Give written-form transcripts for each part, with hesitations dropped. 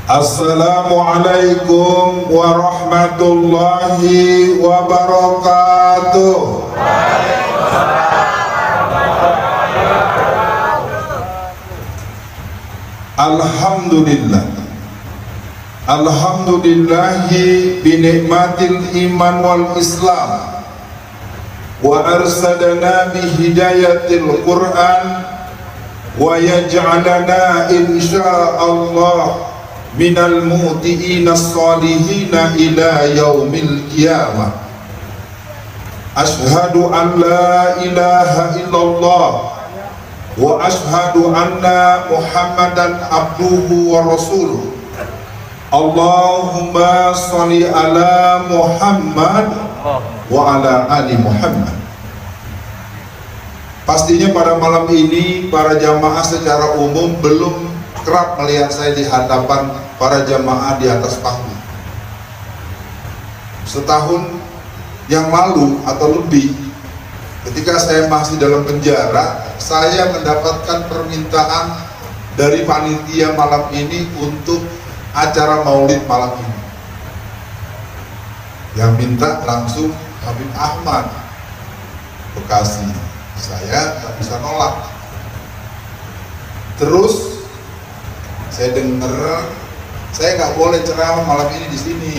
Assalamualaikum warahmatullahi wabarakatuh. Alhamdulillah. Alhamdulillahi binikmatil iman wal islam wa arsadana bihidayatil Qur'an wa yaj'alana insya'allah minal mu'tiina as-salihina ila yaumil qiyamah. Ashhadu an la ilaha illallah wa ashhadu anna Muhammadan abduhu wa rasuluh. Allahumma sholli ala Muhammad wa ala ali Muhammad. Pastinya pada malam ini para jamaah secara umum belum kerap melihat saya di hadapan para jamaah di atas panggung. Setahun yang lalu atau lebih, ketika saya masih dalam penjara, saya mendapatkan permintaan dari panitia malam ini untuk acara maulid malam ini. Yang minta langsung Habib Ahmad Bekasi. Saya tak bisa nolak. Terus saya dengar saya nggak boleh ceramah malam ini di sini.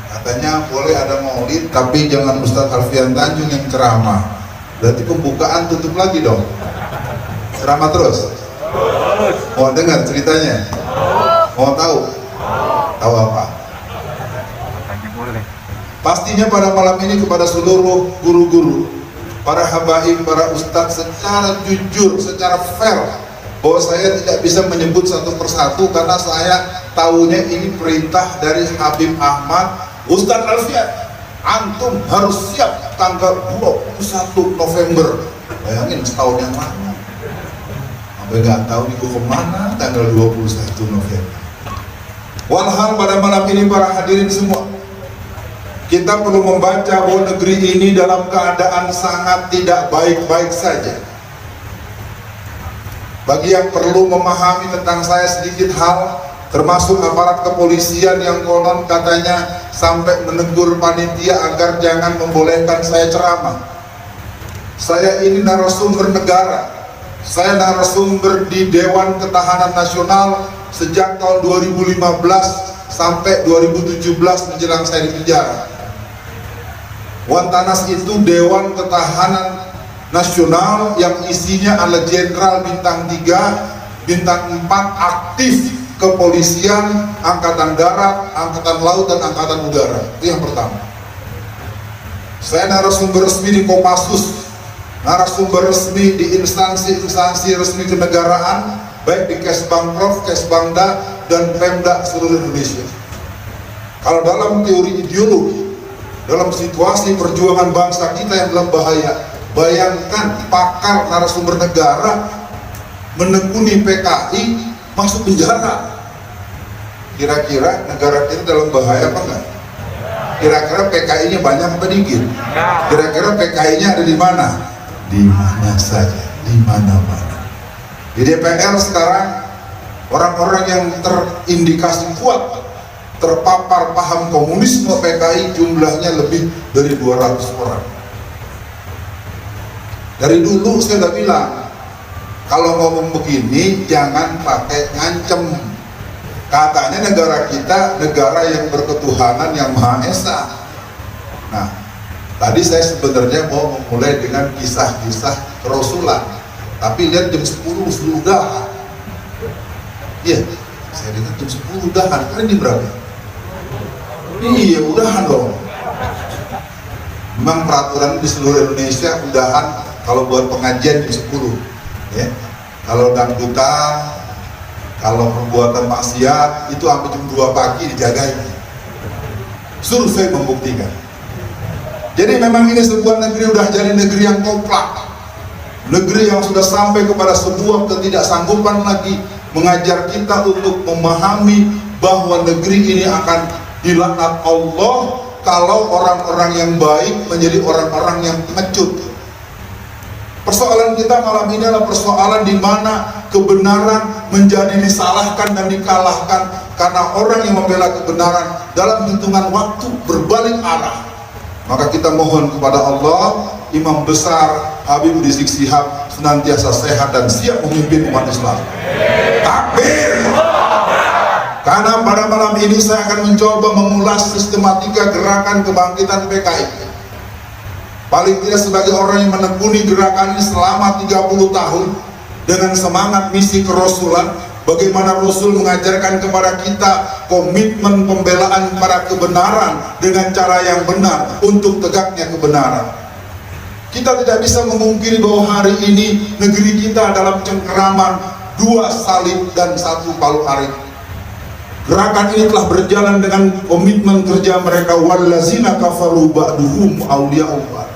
Katanya boleh ada maulid, tapi jangan Ustadz Alfian Tanjung yang ceramah. Berarti pembukaan tutup lagi dong. Ceramah terus. Mau dengar ceritanya? Mau tahu? Tahu apa? Pastinya pada malam ini kepada seluruh guru-guru, para habaib, para ustadz secara jujur, secara fair, bahwa saya tidak bisa menyebut satu persatu karena saya tahunya ini perintah dari Habib Ahmad. Ustadz Alfian, antum harus siap tanggal 21 November. Bayangin setahun yang lalu. Sampai nggak tahu nih kemana tanggal 21 November. Walhal pada malam ini para hadirin semua, kita perlu membaca bahwa negeri ini dalam keadaan sangat tidak baik-baik saja. Bagi yang perlu memahami tentang saya sedikit hal, termasuk aparat kepolisian yang konon katanya sampai menegur panitia agar jangan membolehkan saya ceramah. Saya ini narasumber negara. Saya narasumber di Dewan Ketahanan Nasional sejak tahun 2015 sampai 2017 menjelang saya di penjara. Wantanas itu Dewan Ketahanan Nasional yang isinya adalah jenderal bintang 3, bintang 4 aktif kepolisian, angkatan darat, angkatan laut, dan angkatan udara. Itu yang pertama. Saya narasumber resmi di Kopassus, narasumber resmi di instansi-instansi resmi kenegaraan, baik di Kesbangprov, Kesbangda, dan Pemda seluruh Indonesia. Kalau dalam teori ideologi, dalam situasi perjuangan bangsa kita yang dalam bahaya, bayangkan pakar narasumber negara menekuni PKI masuk penjara. Kira-kira negara kita dalam bahaya apa enggak? Kira-kira PKI-nya banyak apa dikit? Kira-kira PKI-nya ada di mana? Di mana saja, di mana-mana. Di DPR sekarang orang-orang yang terindikasi kuat terpapar paham komunisme PKI jumlahnya lebih dari 200 orang. Dari dulu saya udah bilang, kalau ngomong begini jangan pakai ngancem. Katanya negara kita negara yang berketuhanan yang Maha Esa. Nah, tadi saya sebenarnya mau memulai dengan kisah-kisah kerasulan, tapi lihat jam 10 sudah. Iya, saya dengar jam 10 udahan. Kan ini berapa? Iya, udahan dong. Memang peraturan di seluruh Indonesia udahan kalau buat pengajian jam 10 ya. Kalau dangdutan, kalau perbuatan maksiat itu sampai jam 2 pagi dijagain. Survei membuktikan. Jadi memang ini sebuah negeri udah jadi negeri yang komplak, negeri yang sudah sampai kepada sebuah ketidaksanggupan lagi mengajar kita untuk memahami bahwa negeri ini akan dilaknat Allah kalau orang-orang yang baik menjadi orang-orang yang pengecut. Persoalan kita malam ini adalah persoalan di mana kebenaran menjadi disalahkan dan dikalahkan karena orang yang membela kebenaran dalam hitungan waktu berbalik arah. Maka kita mohon kepada Allah, Imam besar Habib Rizik Syihab senantiasa sehat dan siap memimpin umat Islam. Takbir! Karena pada malam ini saya akan mencoba mengulas sistematika gerakan kebangkitan PKI. Paling tidak sebagai orang yang menekuni gerakan ini selama 30 tahun dengan semangat misi kerasulan, bagaimana Rasul mengajarkan kepada kita komitmen pembelaan para kebenaran dengan cara yang benar untuk tegaknya kebenaran. Kita tidak bisa memungkiri bahwa hari ini negeri kita dalam cengkeraman 2 salib dan 1 palu arit. Gerakan ini telah berjalan dengan komitmen kerja mereka, wallazina kafaru ba'duhum awliya'u ba'd.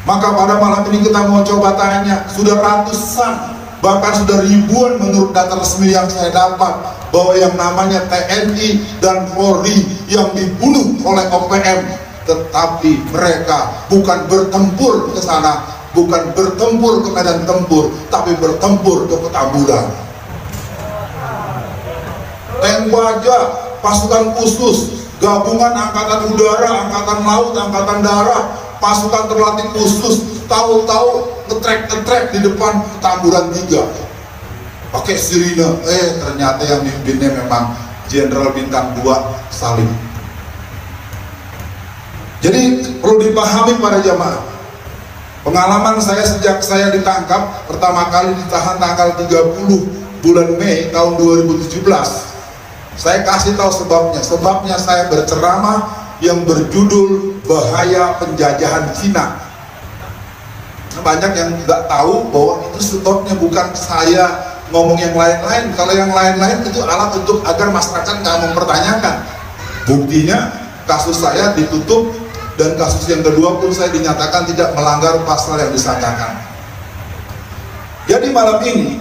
Maka pada malam ini kita mau coba tanya, sudah ratusan bahkan sudah ribuan menurut data resmi yang saya dapat, bahwa yang namanya TNI dan Polri yang dibunuh oleh OPM, tetapi mereka bukan bertempur ke sana, bukan bertempur ke medan tempur, tapi bertempur ke Petamburan. Tank baja, pasukan khusus, gabungan angkatan udara, angkatan laut, angkatan darat, pasukan terlatih khusus, tahu-tahu ngetrek di depan Petamburan 3 pakai sirine. Ternyata yang mimpinnya memang Jenderal Bintang 2 Salim. Jadi perlu dipahami para jamaah, pengalaman saya sejak saya ditangkap pertama kali, ditahan tanggal 30 bulan Mei tahun 2017. Saya kasih tahu sebabnya saya berceramah yang berjudul Bahaya Penjajahan Cina. Banyak yang nggak tahu bahwa itu sebabnya bukan saya ngomong yang lain-lain. Kalau yang lain-lain itu alat untuk agar masyarakat nggak mempertanyakan. Buktinya kasus saya ditutup, dan kasus yang kedua pun saya dinyatakan tidak melanggar pasal yang disangkakan. Jadi malam ini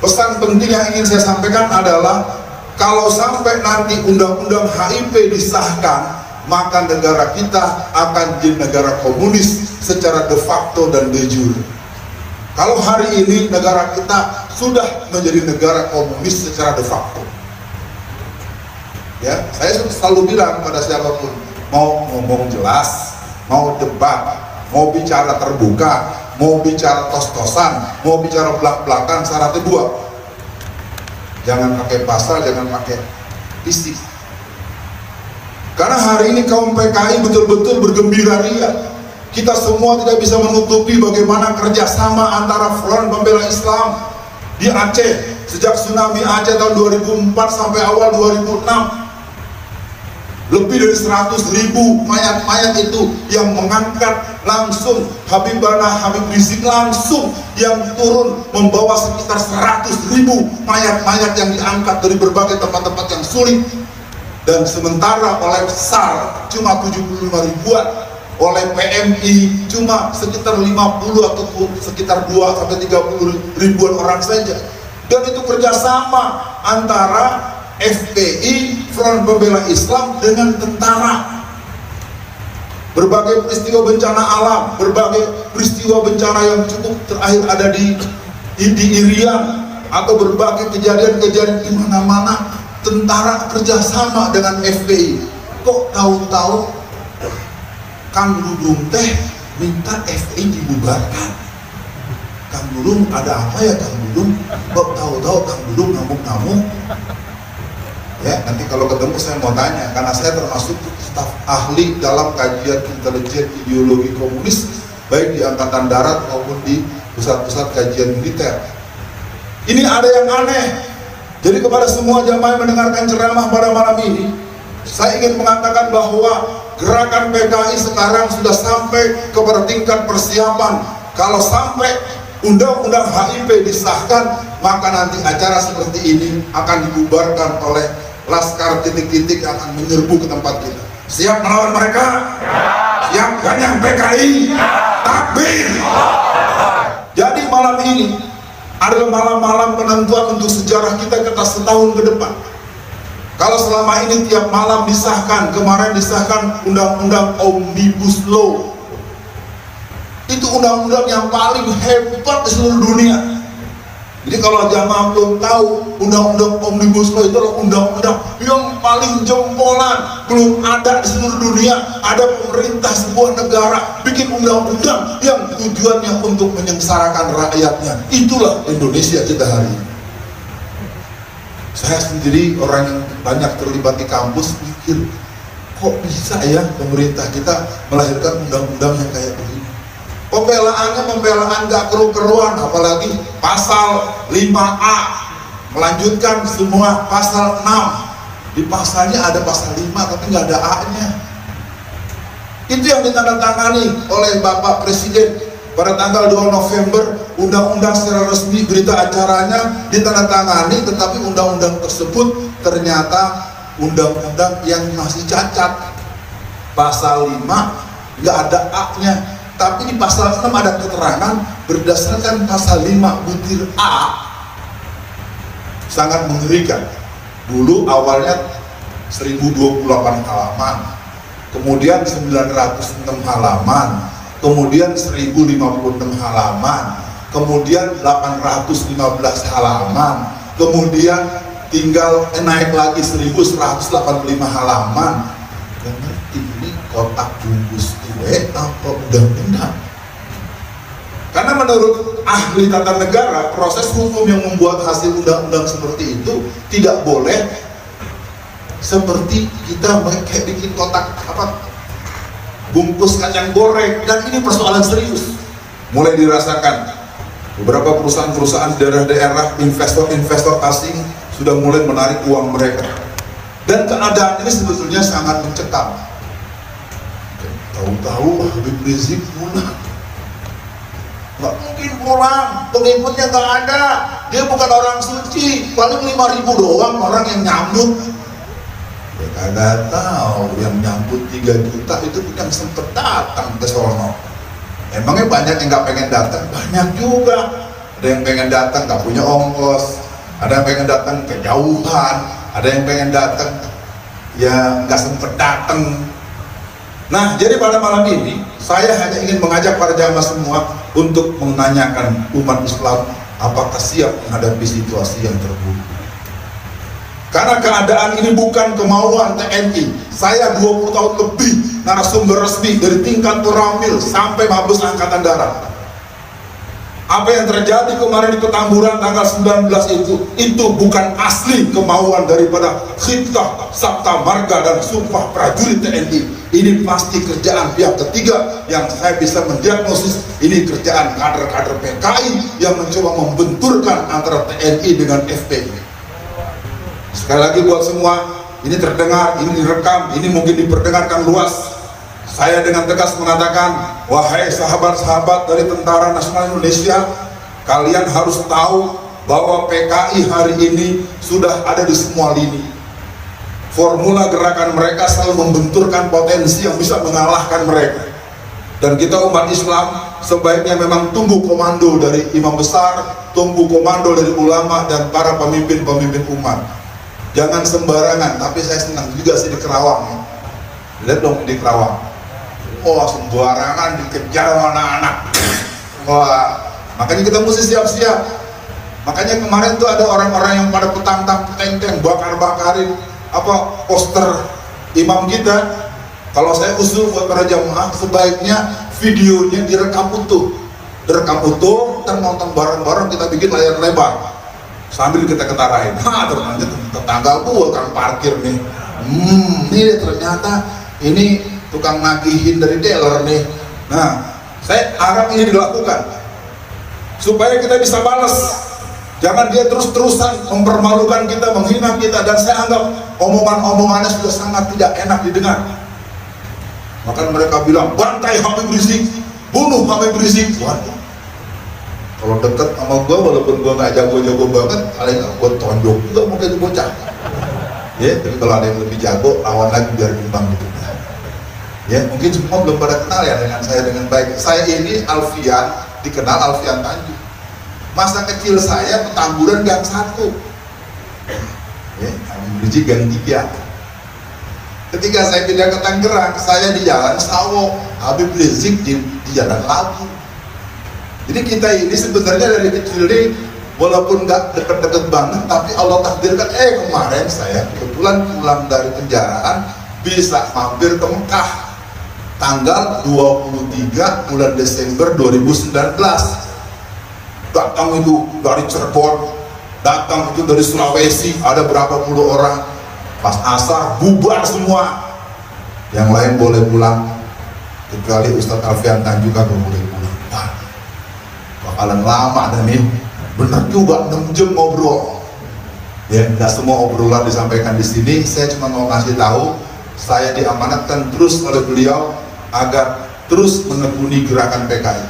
pesan penting yang ingin saya sampaikan adalah, kalau sampai nanti undang-undang HIP disahkan, maka negara kita akan jadi negara komunis secara de facto dan de jure. Kalau hari ini negara kita sudah menjadi negara komunis secara de facto, ya, saya selalu bilang pada siapapun, mau ngomong jelas, mau debat, mau bicara terbuka, mau bicara tos-tosan, mau bicara belak-belakan, syaratnya 2. Jangan pakai pasal, jangan pakai fisik. Karena hari ini kaum PKI betul-betul bergembira ria. Kita semua tidak bisa menutupi bagaimana kerjasama antara Front Pembela Islam di Aceh sejak tsunami Aceh tahun 2004 sampai awal 2006. Lebih dari 100.000 mayat-mayat itu yang mengangkat langsung Habib Rizik, langsung yang turun membawa sekitar 100.000 mayat-mayat yang diangkat dari berbagai tempat-tempat yang sulit. Dan sementara oleh SAR cuma 75 ribuan, oleh PMI cuma sekitar 50 atau sekitar 2 sampai 30 ribuan orang saja. Dan itu kerjasama antara FPI, Front Pembela Islam, dengan tentara. Berbagai peristiwa bencana alam, berbagai peristiwa bencana yang cukup terakhir ada di Irian, atau berbagai kejadian-kejadian di mana-mana, tentara kerjasama dengan FPI. Kok tahu-tahu Kang Dudung teh minta FPI dibubarkan? Kang Dudung ada apa ya Kang Dudung? Kok tahu-tahu Kang Dudung ngamuk-ngamuk? Ya, nanti kalau ketemu saya mau tanya, karena saya termasuk staf ahli dalam kajian intelijen ideologi komunis, baik di Angkatan Darat maupun di pusat-pusat kajian militer. Ini ada yang aneh. Jadi kepada semua jamaah yang mendengarkan ceramah pada malam ini, saya ingin mengatakan bahwa gerakan PKI sekarang sudah sampai kepada tingkat persiapan. Kalau sampai undang-undang HIP disahkan, maka nanti acara seperti ini akan dibubarkan oleh laskar titik-titik yang akan menyerbu ke tempat kita. Siap melawan mereka? Siap ganyang PKI? Takbir! Jadi malam ini adalah malam-malam penentuan untuk sejarah kita setahun ke depan. Kalau selama ini tiap malam disahkan, kemarin disahkan undang-undang Omnibus Law, itu undang-undang yang paling hebat di seluruh dunia. Jadi kalau jamaah belum tahu, undang-undang Omnibus Law itu adalah undang-undang yang paling jempolan. Belum ada di seluruh dunia, ada pemerintah sebuah negara bikin undang-undang yang tujuannya untuk menyengsarakan rakyatnya. Itulah Indonesia kita hari ini. Saya sendiri orang yang banyak terlibat di kampus mikir, kok bisa ya pemerintah kita melahirkan undang-undang yang kayak begini. Pembelaan gak keru-keruan, apalagi pasal 5A melanjutkan semua pasal 6. Di pasalnya ada pasal 5 tapi nggak ada A-nya. Itu yang ditandatangani oleh Bapak Presiden pada tanggal 2 November. Undang-undang secara resmi, berita acaranya ditandatangani, tetapi undang-undang tersebut ternyata undang-undang yang masih cacat. Pasal 5 nggak ada A-nya, tapi di pasal 6 ada keterangan berdasarkan pasal 5 butir A. Sangat mengerikan. Dulu awalnya 1028 halaman, kemudian 906 halaman, kemudian 1056 halaman, kemudian 815 halaman, kemudian tinggal naik lagi 1185 halaman. Gak ngerti ini kotak bungkus kue apa undang-undang. Karena menurut ahli tata negara, proses hukum yang membuat hasil undang-undang seperti itu tidak boleh seperti kita kayak bikin kotak apa bungkus kacang goreng. Dan ini persoalan serius. Mulai dirasakan beberapa perusahaan-perusahaan daerah-daerah, investor-investor asing sudah mulai menarik uang mereka. Dan keadaan ini sebetulnya sangat mencekam. Tahu-tahu Habib Rizik pulang. Nggak mungkin pulang, pengikutnya nggak ada. Dia bukan orang suci, paling 5.000 doang orang yang nyambut. Ya kagak tahu, yang nyambut 3 juta itu bukan sempet datang ke sono. Emangnya banyak yang nggak pengen datang? Banyak juga. Ada yang pengen datang nggak punya ongkos, ada yang pengen datang kejauhan, ada yang pengen datang ya nggak sempet datang. Nah, jadi pada malam ini saya hanya ingin mengajak para jamaah semua untuk menanyakan umat Islam apakah siap menghadapi situasi yang terburuk. Karena keadaan ini bukan kemauan TNI. Saya 20 tahun lebih narasumber resmi dari tingkat Koramil sampai Mabes Angkatan Darat. Apa yang terjadi kemarin di Petamburan tanggal 19 itu bukan asli kemauan daripada Khitah, Sabta Marga dan Sumpah Prajurit TNI. Ini pasti kerjaan pihak ketiga yang saya bisa mendiagnosis ini kerjaan kader-kader PKI yang mencoba membenturkan antara TNI dengan FPI. Sekali lagi buat semua, ini terdengar, ini direkam, ini mungkin diperdengarkan luas. Saya dengan tegas mengatakan, wahai sahabat-sahabat dari Tentara Nasional Indonesia, kalian harus tahu bahwa PKI hari ini sudah ada di semua lini. Formula gerakan mereka selalu membenturkan potensi yang bisa mengalahkan mereka. Dan kita umat Islam sebaiknya memang tunggu komando dari imam besar, tunggu komando dari ulama dan para pemimpin-pemimpin umat. Jangan sembarangan, tapi saya senang juga sih di Kerawang. Lihat dong di Kerawang. Oh, sembarangan dikejar anak-anak. Wah, makanya kita mesti siap-siap. Makanya kemarin tuh ada orang-orang yang pada petang-tang, peteng-teng, bakar-bakarin apa poster imam kita. Kalau saya usul buat para jamaah, sebaiknya videonya direkam utuh, dan nonton bareng-bareng, kita bikin layar lebar sambil kita ketarain. Ternyata tetangga gua kan parkir nih. Ini ternyata ini tukang nagihin dari dealer nih. Nah, saya harap ini dilakukan supaya kita bisa balas. Jangan dia terus-terusan mempermalukan kita, menghina kita, dan saya anggap omongan-omongannya sudah sangat tidak enak didengar. Maka mereka bilang, bantai Habib Rizik, bunuh Habib Rizik. Waduh, kalau deket sama gua, walaupun gua nggak jago-jago banget, paling gua tonjok juga mungkin bocah. Ya, tapi kalau ada yang lebih jago, lawan lagi biar bimbang gitu. Ya, mungkin semua belum pada kenal ya dengan saya dengan baik. Saya ini Alfian, dikenal Alfian Tanjung. Masa kecil saya Petamburan Gang 1. Ya, Habib Rizik Gang 3. Ketika saya pindah ke Tangerang, saya di Jalan Sawo, Habib Rizik di Jalan Labu. Jadi kita ini sebenarnya dari kecil ini walaupun nggak deket-deket banget, tapi Allah takdirkan kemarin saya kebetulan pulang dari penjaraan bisa mampir ke Mekah tanggal 23 bulan Desember 2019. Datang itu dari Cirebon, datang itu dari Sulawesi, ada berapa puluh orang. Pas asar bubar semua, yang lain boleh pulang kecuali Ustadz Alfian Tanjung kagak boleh pulang. Bakalan lama dan ini benar juga 6 jam ngobrol. Ya, nggak semua obrolan disampaikan di sini. Saya cuma mau kasih tahu, saya diamanatkan terus oleh beliau agar terus menekuni gerakan PKI.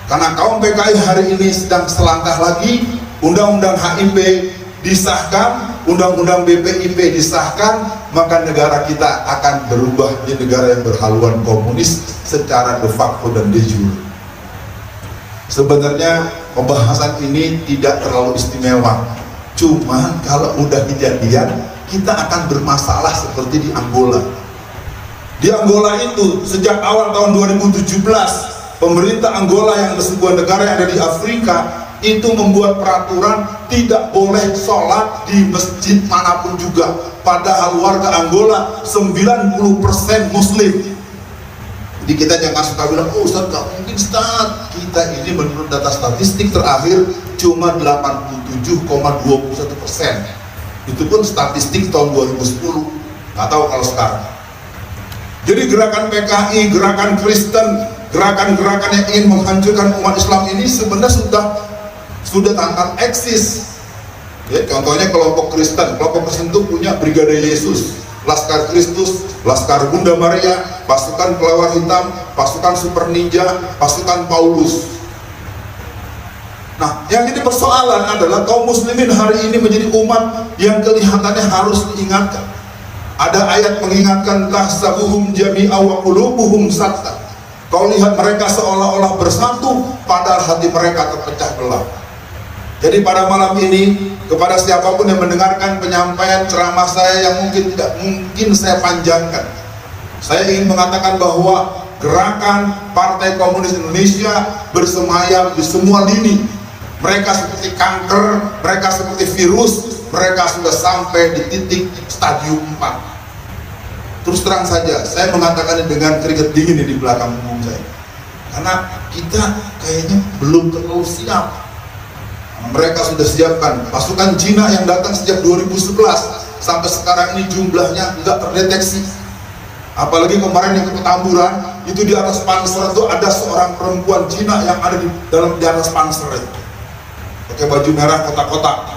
Karena kaum PKI hari ini sedang selangkah lagi, Undang-Undang HIP disahkan, Undang-Undang BPIP disahkan, maka negara kita akan berubah menjadi negara yang berhaluan komunis secara de facto dan de jure. Sebenarnya pembahasan ini tidak terlalu istimewa, cuma kalau udah kejadian kita akan bermasalah seperti di Angola. Di Angola itu sejak awal tahun 2017 pemerintah Angola yang sebuah negara yang ada di Afrika itu membuat peraturan tidak boleh sholat di masjid manapun juga, padahal warga Angola 90% muslim. Jadi kita jangan suka bilang, oh Ustaz gak mungkin Ustaz, kita ini menurut data statistik terakhir cuma 87,21%. Itu pun statistik tahun 2010, nggak tahu kalau sekarang. Jadi gerakan PKI, gerakan Kristen, gerakan-gerakan yang ingin menghancurkan umat Islam ini sebenarnya sudah tanpa eksis. Ya, contohnya kelompok Kristen itu punya Brigade Yesus, Laskar Kristus, Laskar Bunda Maria, pasukan Kelawar Hitam, pasukan Super Ninja, pasukan Paulus. Nah, yang jadi persoalan adalah kaum muslimin hari ini menjadi umat yang kelihatannya harus diingatkan. Ada ayat mengingatkan tahsabuhum jami'a wa qulubuhum shatta. Kau lihat mereka seolah-olah bersatu, padahal hati mereka terpecah belah. Jadi pada malam ini, kepada siapapun yang mendengarkan penyampaian ceramah saya yang tidak mungkin saya panjangkan, saya ingin mengatakan bahwa gerakan Partai Komunis Indonesia bersemayam di semua lini. Mereka seperti kanker, mereka seperti virus, mereka sudah sampai di titik stadium 4. Terus terang saja, saya mengatakan dengan keringat dingin di belakang punggung saya, karena kita kayaknya belum terlalu siap. Mereka sudah siapkan pasukan Cina yang datang sejak 2011 sampai sekarang ini jumlahnya nggak terdeteksi. Apalagi kemarin yang ke Petamburan itu di atas panser itu ada seorang perempuan Cina yang ada di atas panser itu, pakai baju merah kotak-kotak.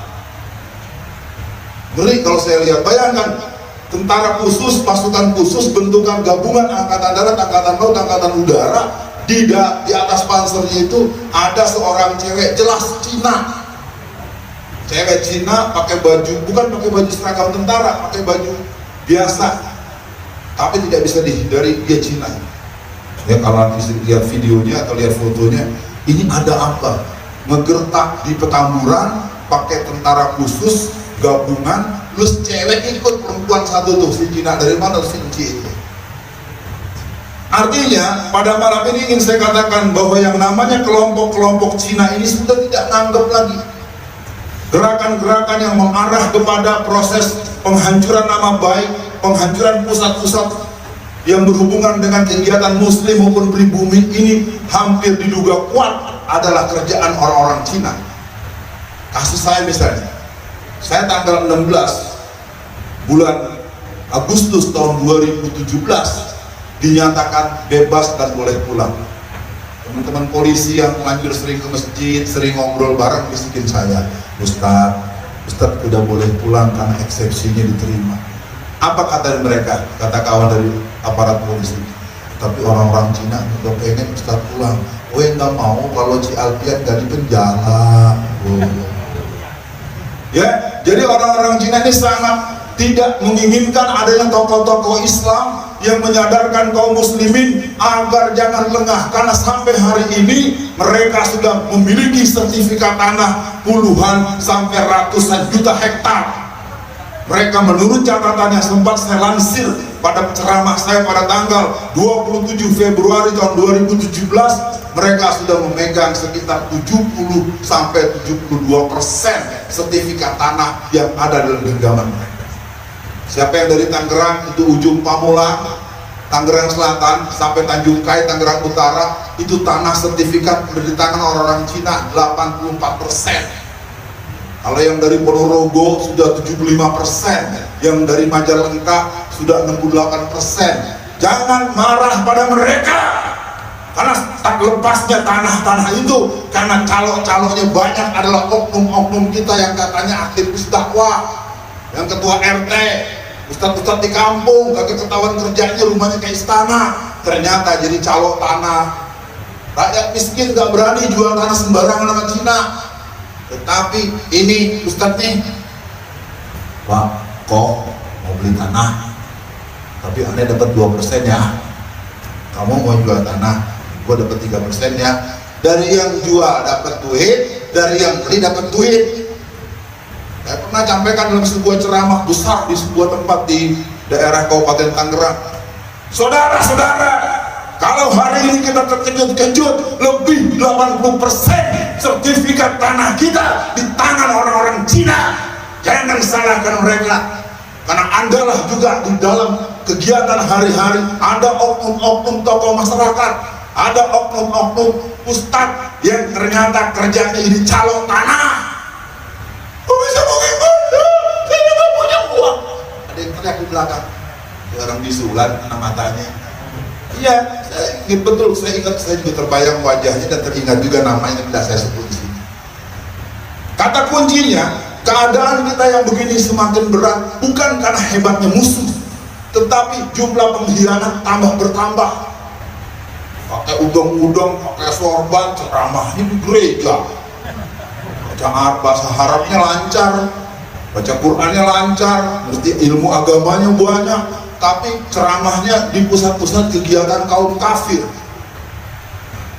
Ngeri kalau saya lihat. Bayangkan, tentara khusus, pasukan khusus, bentukan gabungan angkatan darat, angkatan laut, angkatan udara, di atas pansernya itu ada seorang cewek, jelas Cina. Cewek Cina pakai baju, bukan pakai baju seragam tentara, pakai baju biasa, tapi tidak bisa dihindari dia Cina. Ya, kalau nanti lihat videonya atau lihat fotonya, ini ada apa? Ngegertak di Petamburan pakai tentara khusus gabungan, plus cewek ikut, perempuan satu tuh, si Cina. Dari mana si itu? Artinya pada malam ini ingin saya katakan bahwa yang namanya kelompok-kelompok Cina ini sudah tidak nganggap lagi gerakan-gerakan yang mengarah kepada proses penghancuran nama baik, penghancuran pusat-pusat yang berhubungan dengan kegiatan muslim maupun pribumi ini hampir diduga kuat adalah kerjaan orang-orang Cina. Kasus saya misalnya, saya tanggal 16 bulan Agustus tahun 2017 dinyatakan bebas dan boleh pulang. Teman-teman polisi yang lanjut sering ke masjid, sering ngobrol bareng, bisikin saya, Ustadz udah boleh pulang karena eksepsinya diterima. Apa kata mereka? Kata kawan dari aparat polisi, tapi orang-orang Cina juga pengen Ustadz pulang. Nggak mau kalau Ci Alfian gak di penjara. Ya, jadi orang-orang Cina ini sangat tidak menginginkan adanya tokoh-tokoh Islam yang menyadarkan kaum muslimin agar jangan lengah, karena sampai hari ini mereka sudah memiliki sertifikat tanah puluhan sampai ratusan juta hektar. Mereka menurut catatan yang sempat saya lansir pada ceramah saya pada tanggal 27 Februari tahun 2017, mereka sudah memegang sekitar 70 sampai 72% sertifikat tanah yang ada dalam genggaman mereka. Siapa yang dari Tangerang, itu ujung Pamulang, Tangerang Selatan sampai Tanjung Kai, Tangerang Utara, itu tanah sertifikat di tangan orang-orang Cina 84%. Kalau yang dari Ponorogo sudah 75%, yang dari Majalengka sudah 68%. Jangan marah pada mereka, karena tak lepasnya tanah-tanah itu karena calon-calonnya banyak adalah oknum-oknum kita yang katanya aktivis dakwah, yang ketua RT, ustadz-ustadz di kampung, kagak ketahuan kerjanya rumahnya kayak istana, ternyata jadi calon tanah. Rakyat miskin gak berani jual tanah sembarangan sama Cina. Tetapi ini ustadz nih, Pak, kok mau beli tanah, tapi aneh dapat 2% ya. Kamu mau jual tanah, gua dapat 3% ya. Dari yang jual dapat duit, dari yang beli dapat duit. Saya pernah sampaikan dalam sebuah ceramah besar di sebuah tempat di daerah Kabupaten Tangerang. Saudara-saudara, kalau hari ini kita terkejut-kejut, lebih 80% sertifikat tanah kita di tangan orang-orang Cina. Jangan salahkan mereka, karena Anda lah juga di dalam kegiatan hari-hari ada oknum-oknum tokoh masyarakat, ada oknum-oknum ustadz yang ternyata kerjanya jadi calon tanah. Bisa bagaimana? Saya nggak punya uang. Ada yang teriak di belakang, orang bisulan kena matanya. Iya, saya ingat betul, saya juga terbayang wajahnya dan teringat juga namanya, tidak saya sebut di sini. Kata kuncinya, keadaan kita yang begini semakin berat bukan karena hebatnya musuh, tetapi jumlah pengkhianat tambah bertambah. Pakai udang-udang, pakai sorban, ceramahnya di gereja. Baca bahasa Arabnya lancar, baca Qurannya lancar, ngerti ilmu agamanya banyak, tapi ceramahnya di pusat-pusat kegiatan kaum kafir.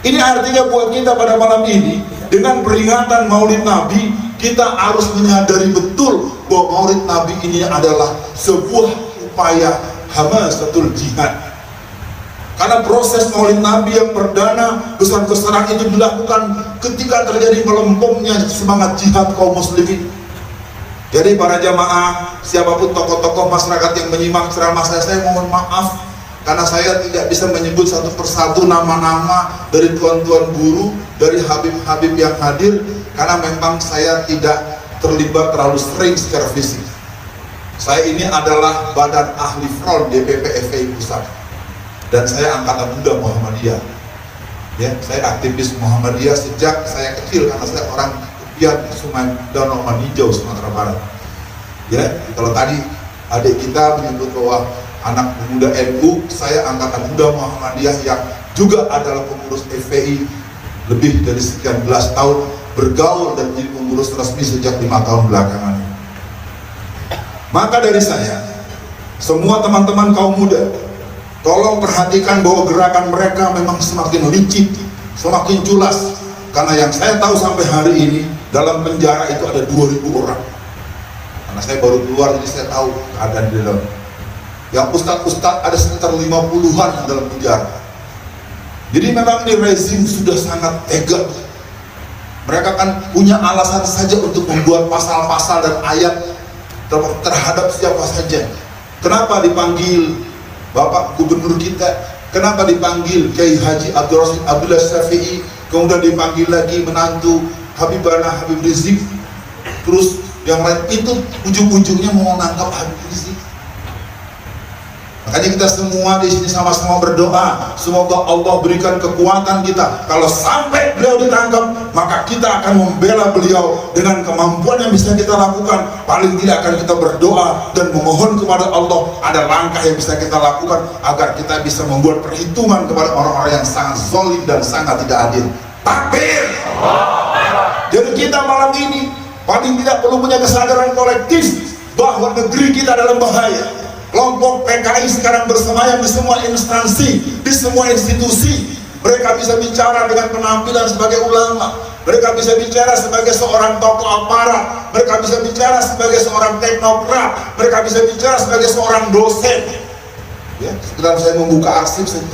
Ini artinya buat kita pada malam ini, dengan peringatan Maulid Nabi, kita harus menyadari betul bahwa Maulid Nabi ini adalah sebuah upaya hamasatul jihad. Karena proses Maulid Nabi yang perdana besar-besaran itu dilakukan ketika terjadi melempemnya semangat jihad kaum muslimin. Jadi para jamaah, siapapun tokoh-tokoh masyarakat yang menyimak ceramah saya mohon maaf karena saya tidak bisa menyebut satu persatu nama-nama dari tuan-tuan guru, dari habib-habib yang hadir, karena memang saya tidak terlibat terlalu sering secara fisik. Saya ini adalah badan ahli front DPP FPI Pusat, dan saya angkatan muda Muhammadiyah. Ya, saya aktivis Muhammadiyah sejak saya kecil karena saya orang Kepian, Sungai Danau Manijau, Sumatera Barat. Ya, kalau tadi adik kita menyebut bahwa anak pemuda NU, saya angkatan muda Muhammadiyah yang juga adalah pengurus FPI lebih dari sekian belas tahun, bergaul dan jadi pengurus resmi sejak 5 tahun belakangan. Maka dari saya, semua teman-teman kaum muda, tolong perhatikan bahwa gerakan mereka memang semakin licik, semakin culas. Karena yang saya tahu sampai hari ini, dalam penjara itu ada 2000 orang. Karena saya baru keluar, jadi saya tahu keadaan di dalam. Yang ustadz-ustadz ada sekitar 50-an dalam penjara. Jadi memang ini rezim sudah sangat tega. Mereka kan punya alasan saja untuk membuat pasal-pasal dan ayat terhadap siapa saja. Kenapa dipanggil Bapak Gubernur kita? Kenapa dipanggil Kiai Haji Abdul Rasid Abdullah Syafi'i? Kemudian dipanggil lagi menantu Habibana Habib Rizik. Terus yang lain itu ujung-ujungnya mau nangkap Habib Rizik. Makanya kita semua di sini sama-sama berdoa, semoga Allah berikan kekuatan kita. Kalau sampai beliau ditangkap, maka kita akan membela beliau dengan kemampuan yang bisa kita lakukan. Paling tidak akan kita berdoa dan memohon kepada Allah ada langkah yang bisa kita lakukan agar kita bisa membuat perhitungan kepada orang-orang yang sangat zalim dan sangat tidak adil. Takbir! Jadi kita malam ini paling tidak perlu punya kesadaran kolektif bahwa negeri kita dalam bahaya. Kelompok PKI sekarang bersemayam di semua instansi, di semua institusi. Mereka bisa bicara dengan penampilan sebagai ulama, mereka bisa bicara sebagai seorang tokoh aparat, mereka bisa bicara sebagai seorang teknokrat, mereka bisa bicara sebagai seorang dosen. Ya, sekedar saya membuka arsip saja.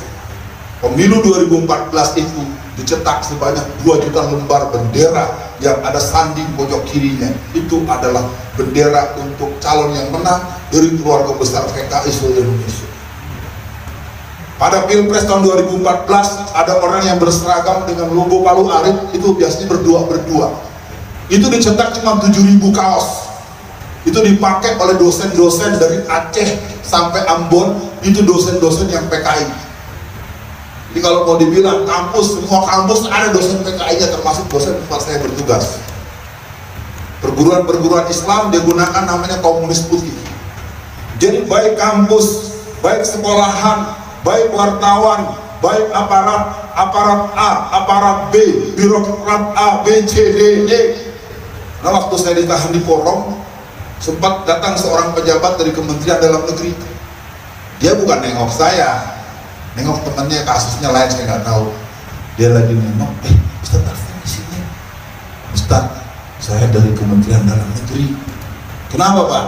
Pemilu 2014 itu dicetak sebanyak 2 juta lembar bendera yang ada sandi pojok kirinya. Itu adalah bendera untuk calon yang menang dari keluarga besar PKI seluruh Indonesia. Pada Pilpres tahun 2014 ada orang yang berseragam dengan logo Palu Arit, itu biasanya berdua. Itu dicetak cuma 7.000 kaos. Itu dipakai oleh dosen-dosen dari Aceh sampai Ambon, itu dosen-dosen yang PKI. Jadi kalau mau dibilang kampus, semua kampus ada dosen PKI-nya, termasuk dosen tempat saya bertugas. Perguruan-perguruan Islam digunakan namanya komunis putih. Jadi baik kampus, baik sekolahan, baik wartawan, baik aparat A, aparat B, birokrat A, B, C, D, E. Nah, waktu saya ditahan di Porong, sempat datang seorang pejabat dari Kementerian Dalam Negeri. Dia bukan nengok saya, nengok temannya, kasusnya lain saya nggak tahu. Dia lagi nengok, Ustadz Arfan di sini. Ustadz, saya dari Kementerian Dalam Negeri. Kenapa Pak?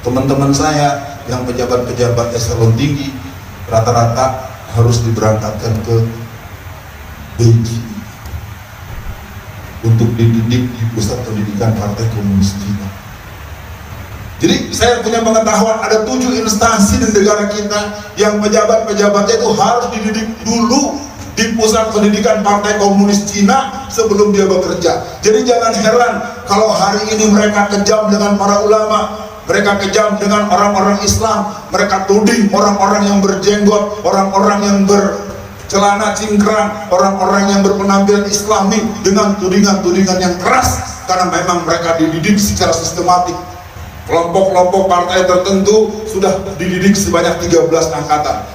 Teman-teman saya yang pejabat-pejabat eselon tinggi rata-rata harus diberangkatkan ke Beijing untuk dididik di pusat pendidikan Partai Komunis Cina. Jadi saya punya pengetahuan ada 7 instansi di negara kita yang pejabat-pejabatnya itu harus dididik dulu di pusat pendidikan Partai Komunis Cina sebelum dia bekerja. Jadi jangan heran kalau hari ini mereka kejam dengan para ulama, mereka kejam dengan orang-orang Islam, mereka tuding orang-orang yang berjenggot, orang-orang yang bercelana cingkrang, orang-orang yang berpenampilan Islami dengan tudingan-tudingan yang keras karena memang mereka dididik secara sistematik. Kelompok-kelompok partai tertentu sudah dididik sebanyak 13 angkatan.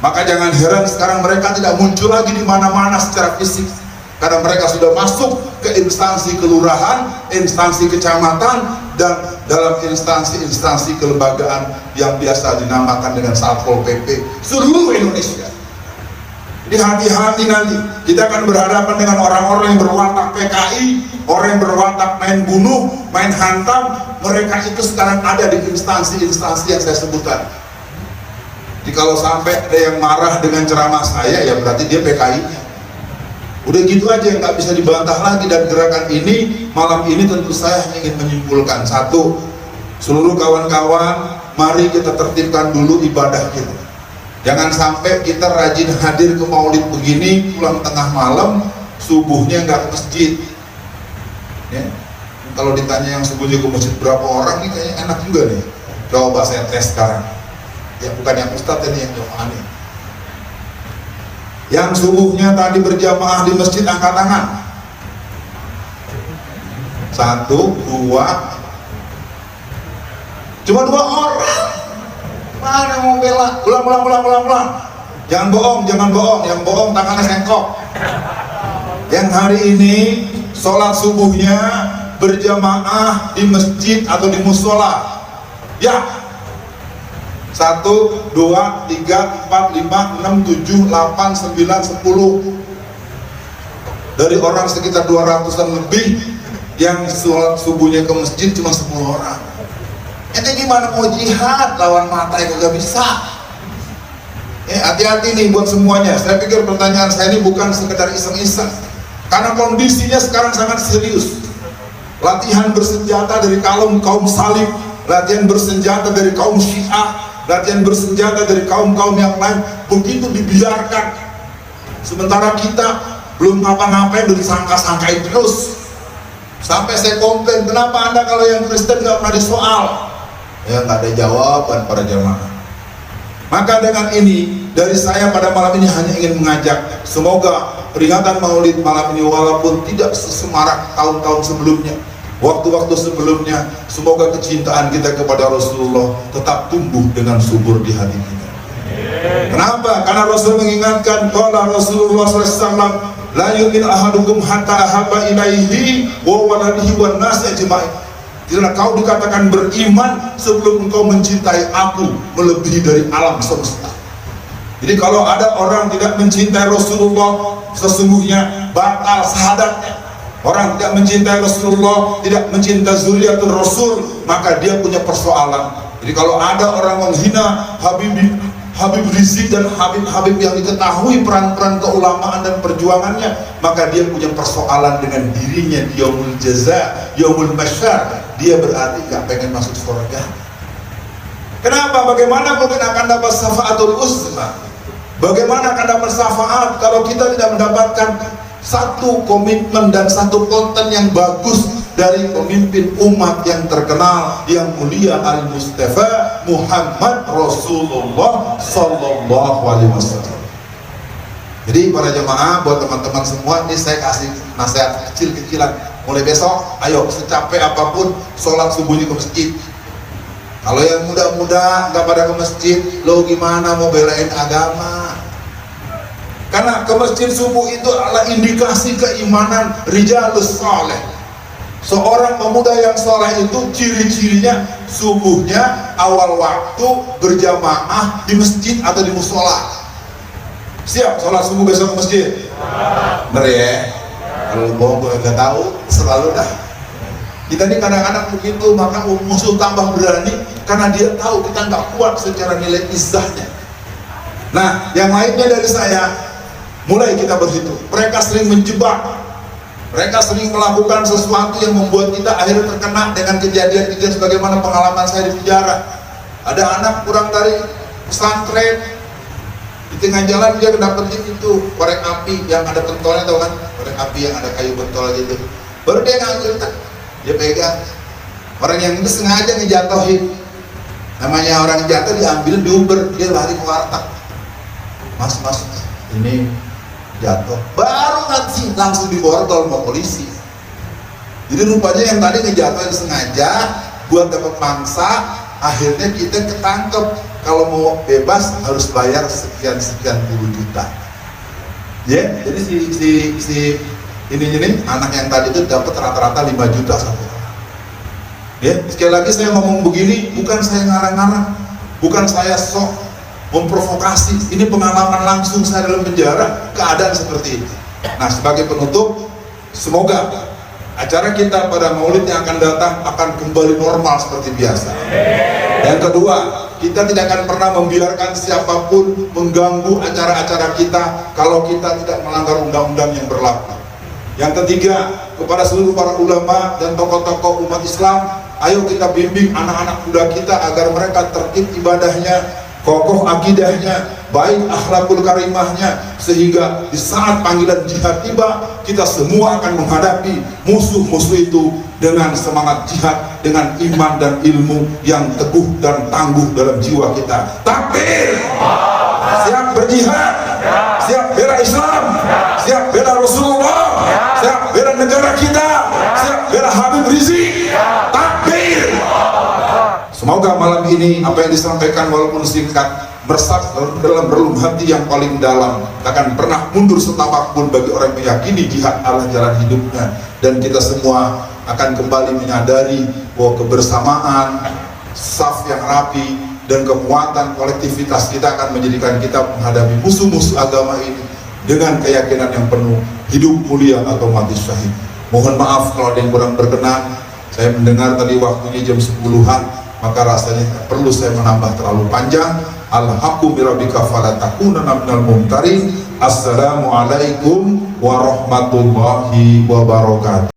Maka jangan heran sekarang mereka tidak muncul lagi di mana-mana secara fisik, karena mereka sudah masuk ke instansi kelurahan, instansi kecamatan, dan dalam instansi-instansi kelembagaan yang biasa dinamakan dengan Satpol PP seluruh Indonesia. Jadi hati-hati, nanti kita akan berhadapan dengan orang-orang yang berwatak PKI, orang yang berwatak main bunuh, main hantam. Mereka itu sekarang ada di instansi-instansi yang saya sebutkan. Jadi kalau sampai ada yang marah dengan ceramah saya, ya berarti dia PKI. Udah gitu aja, nggak bisa dibantah lagi. Dan gerakan ini, malam ini tentu saya ingin menyimpulkan satu, seluruh kawan-kawan, mari kita tertibkan dulu ibadah kita. Jangan sampai kita rajin hadir ke maulid begini, pulang tengah malam, subuhnya nggak ke masjid. Ya. Kalau ditanya yang subuhnya ke masjid berapa orang, nih kayaknya enak juga nih. Coba saya tes sekarang. Ya bukan yang ustadz ini, yang jamaah nih. Yang subuhnya tadi berjamaah di masjid, angkat tangan. 1, 2, cuma 2 orang. Mana mau bela? Ulang. Jangan bohong. Yang bohong tangannya sengkok. Yang hari ini sholat subuhnya berjamaah di masjid atau di musola. Ya. 1, 2, 3, 4, 5, 6, 7, 8, 9, 10. Dari orang sekitar 200-an lebih yang sholat subuhnya ke masjid cuma 10 orang. Ente gimana mau jihad lawan mata yang gak bisa? Hati-hati nih buat semuanya. Saya pikir pertanyaan saya ini bukan sekedar iseng-iseng, karena kondisinya sekarang sangat serius. Latihan bersenjata dari kaum salib, latihan bersenjata dari kaum Syiah, latihan bersenjata dari kaum-kaum yang lain, begitu dibiarkan. Sementara kita belum ngapa-ngapain, udah disangka-sangkain terus. Sampai saya komplain, kenapa Anda kalau yang Kristen nggak pernah disoal? Ya nggak ada jawaban para jamaah. Maka dengan ini, dari saya pada malam ini hanya ingin mengajak, semoga peringatan Maulid malam ini walaupun tidak sesemarak tahun-tahun sebelumnya, waktu-waktu sebelumnya, semoga kecintaan kita kepada Rasulullah tetap tumbuh dengan subur di hati kita. Kenapa? Karena Rasul mengingatkan, qala Rasulullah SAW, la yu'min ahadukum hatta ahabba ilaihi wa waladihi wan nasi ajma'in. Tidaklah kau dikatakan beriman sebelum engkau mencintai aku melebihi dari alam semesta. Jadi kalau ada orang tidak mencintai Rasulullah, sesungguhnya batal syahadatnya. Orang tidak mencintai Rasulullah, tidak mencintai zuriatul Rasul, maka dia punya persoalan. Jadi kalau ada orang menghina Habib Rizik dan Habib-Habib yang diketahui peran-peran keulamaan dan perjuangannya, maka dia punya persoalan dengan dirinya di yaumul jaza, yaumul masyar. Dia berarti gak pengen masuk surga. Kenapa? Bagaimana mungkin akan dapat syafaatul uzma? Bagaimana akan dapat syafaat kalau kita tidak mendapatkan satu komitmen dan satu konten yang bagus dari pemimpin umat yang terkenal, yang mulia, Al-Mustafa Muhammad Rasulullah Sallallahu Alaihi Wasallam. Jadi para jemaah, buat teman-teman semua, ini saya kasih nasihat kecil-kecilan. Mulai besok, ayo secapek apapun, sholat subuhnya ke masjid. Kalau yang muda-muda nggak pada ke masjid, lo gimana mau belain agama? Karena ke masjid subuh itu adalah indikasi keimanan rijalus saleh. Seorang pemuda yang saleh itu ciri-cirinya subuhnya awal waktu berjamaah di masjid atau di musola. Siap sholat subuh besok ke masjid? Bener ya? Kalau bohong gue nggak tahu, selalu dah. Kita ini kadang-kadang begitu, maka musuh tambah berani karena dia tahu kita nggak kuat secara nilai izzahnya. Nah, yang lainnya dari saya, mulai kita berhitung. Mereka sering menjebak, mereka sering melakukan sesuatu yang membuat kita akhirnya terkena dengan kejadian-kejadian sebagaimana pengalaman saya di penjara. Ada anak kurang dari pesantren, di tengah jalan dia dapetin itu korek api yang ada pentolnya, tahu kan? Korek api yang ada kayu pentol gitu. Baru dia ngambil, dia pegang. Orang yang itu sengaja ngejatuhin. Namanya orang jatuh diambil, diuber, dia lari ke warteg. Mas, ini jatuh, baru nanti langsung diborgol sama polisi. Jadi rupanya yang tadi ngejatuhin sengaja buat dapat mangsa, akhirnya kita ketangkep. Kalau mau bebas harus bayar sekian puluh juta. Ya, jadi si ini anak yang tadi itu dapat rata-rata 5 juta satu orang. Ya, sekali lagi saya ngomong begini bukan saya ngarang-ngarang, bukan saya sok memprovokasi. Ini pengalaman langsung saya dalam penjara, keadaan seperti itu. Nah, sebagai penutup, semoga acara kita pada Maulid yang akan datang akan kembali normal seperti biasa. Yang kedua, kita tidak akan pernah membiarkan siapapun mengganggu acara-acara kita kalau kita tidak melanggar undang-undang yang berlaku. Yang ketiga, kepada seluruh para ulama dan tokoh-tokoh umat Islam, ayo kita bimbing anak-anak muda kita agar mereka tertib ibadahnya, kokoh akidahnya, baik akhlakul karimahnya, sehingga di saat panggilan jihad tiba, kita semua akan menghadapi musuh-musuh itu dengan semangat jihad, dengan iman dan ilmu yang teguh dan tangguh dalam jiwa kita. Takbir! Siap berjihad, siap bela Islam, siap bela Rasulullah, siap bela negara kita, siap bela Habib Rizik. Takbir! Semoga malam ini apa yang disampaikan walaupun singkat meresap dalam relung hati yang paling dalam, takkan pernah mundur setapak pun bagi orang yang meyakini jihad adalah jalan hidupnya, dan kita semua akan kembali menyadari bahwa kebersamaan, saf yang rapi dan kekuatan kolektivitas kita akan menjadikan kita menghadapi musuh-musuh agama ini dengan keyakinan yang penuh hidup mulia atau mati syahid. Mohon maaf kalau ada yang kurang berkenan. Saya mendengar tadi waktunya jam 10-an, maka rasanya perlu saya menambah terlalu panjang. Alhaqqu birabbika fala takunanna minal mumtarin. Assalamualaikum warahmatullahi wabarakatuh.